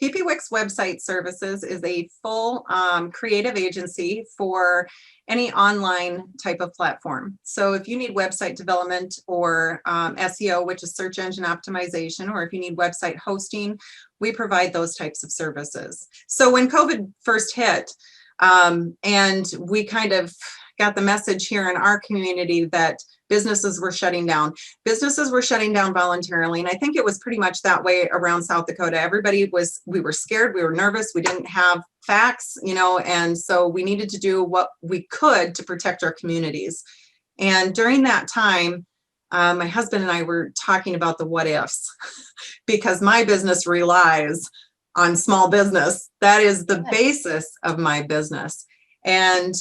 PPWix Website Services is a full creative agency for any online type of platform. So if you need website development or SEO, which is search engine optimization, or if you need website hosting, we provide those types of services. So when COVID first hit, and we kind of got the message here in our community that businesses were shutting down. Businesses were shutting down voluntarily. And I think it was pretty much that way around South Dakota. We were scared, we were nervous, we didn't have facts, and so we needed to do what we could to protect our communities. And during that time, my husband and I were talking about the what ifs because my business relies on small business. That is the basis of my business. And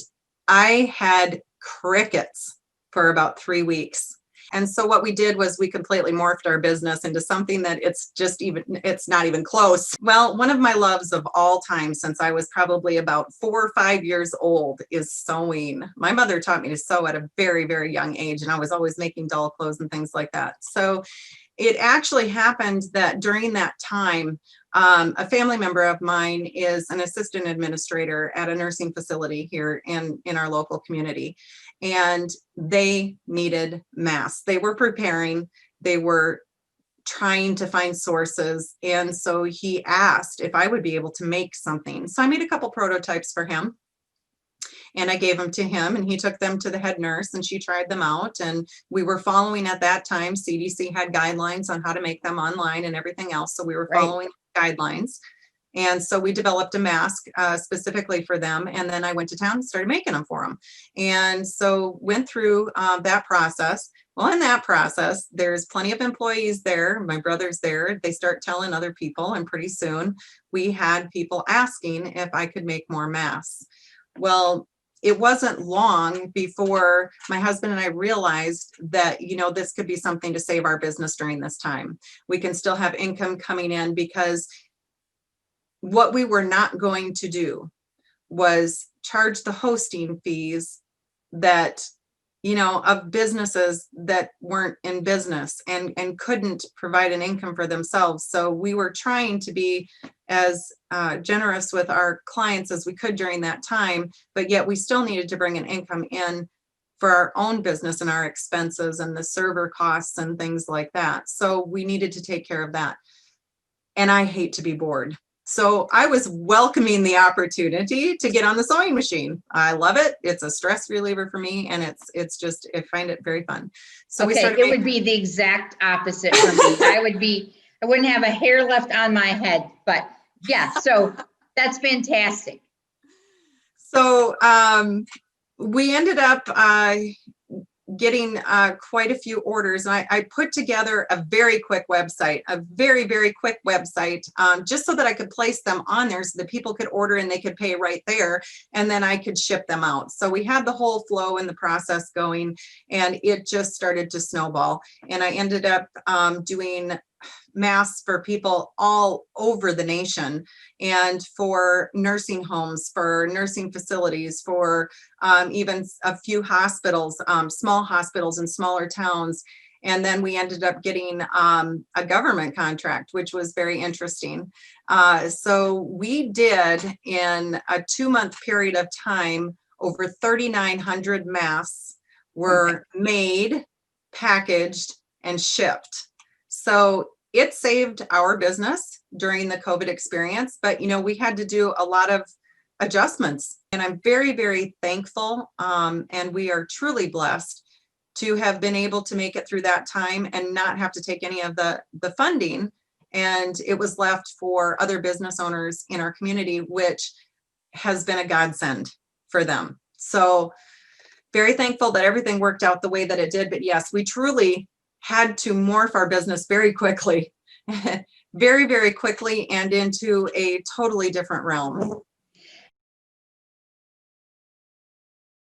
I had crickets for about 3 weeks. And so what we did was we completely morphed our business into something that it's not even close. Well, one of my loves of all time since I was probably about 4 or 5 years old is sewing. My mother taught me to sew at a very, very young age, and I was always making doll clothes and things like that. So it actually happened that during that time, a family member of mine is an assistant administrator at a nursing facility here in our local community. And they needed masks. They were preparing, they were trying to find sources. And so he asked if I would be able to make something. So I made a couple prototypes for him. And I gave them to him, and he took them to the head nurse, and she tried them out. And we were following at that time, CDC had guidelines on how to make them online and everything else. So we were following guidelines. And so we developed a mask specifically for them. And then I went to town and started making them for them. And so went through that process. Well, in that process, there's plenty of employees there. My brother's there. They start telling other people. And pretty soon we had people asking if I could make more masks. Well, it wasn't long before my husband and I realized that, this could be something to save our business during this time. We can still have income coming in, because what we were not going to do was charge the hosting fees that, of businesses that weren't in business and couldn't provide an income for themselves. So we were trying to be as generous with our clients as we could during that time, but yet we still needed to bring an income in for our own business and our expenses and the server costs and things like that. So we needed to take care of that. And I hate to be bored. So I was welcoming the opportunity to get on the sewing machine. I love it. It's a stress reliever for me, and I find it very fun. So it would be the exact opposite for me. I wouldn't have a hair left on my head, but yeah, so that's fantastic. So we ended up getting quite a few orders. And I put together a very quick website, just so that I could place them on there so that people could order and they could pay right there, and then I could ship them out. So we had the whole flow and the process going, and it just started to snowball. And I ended up doing masks for people all over the nation, and for nursing homes, for nursing facilities, for even a few hospitals, small hospitals in smaller towns. And then we ended up getting a government contract, which was very interesting. So we did, in a 2-month period of time, over 3,900 masks were made, packaged, and shipped. So it saved our business during the COVID experience, but we had to do a lot of adjustments, and I'm very, very thankful, and we are truly blessed to have been able to make it through that time and not have to take any of the funding, and it was left for other business owners in our community, which has been a godsend for them. So very thankful that everything worked out the way that it did. But yes, we truly had to morph our business very quickly, very, very quickly, and into a totally different realm.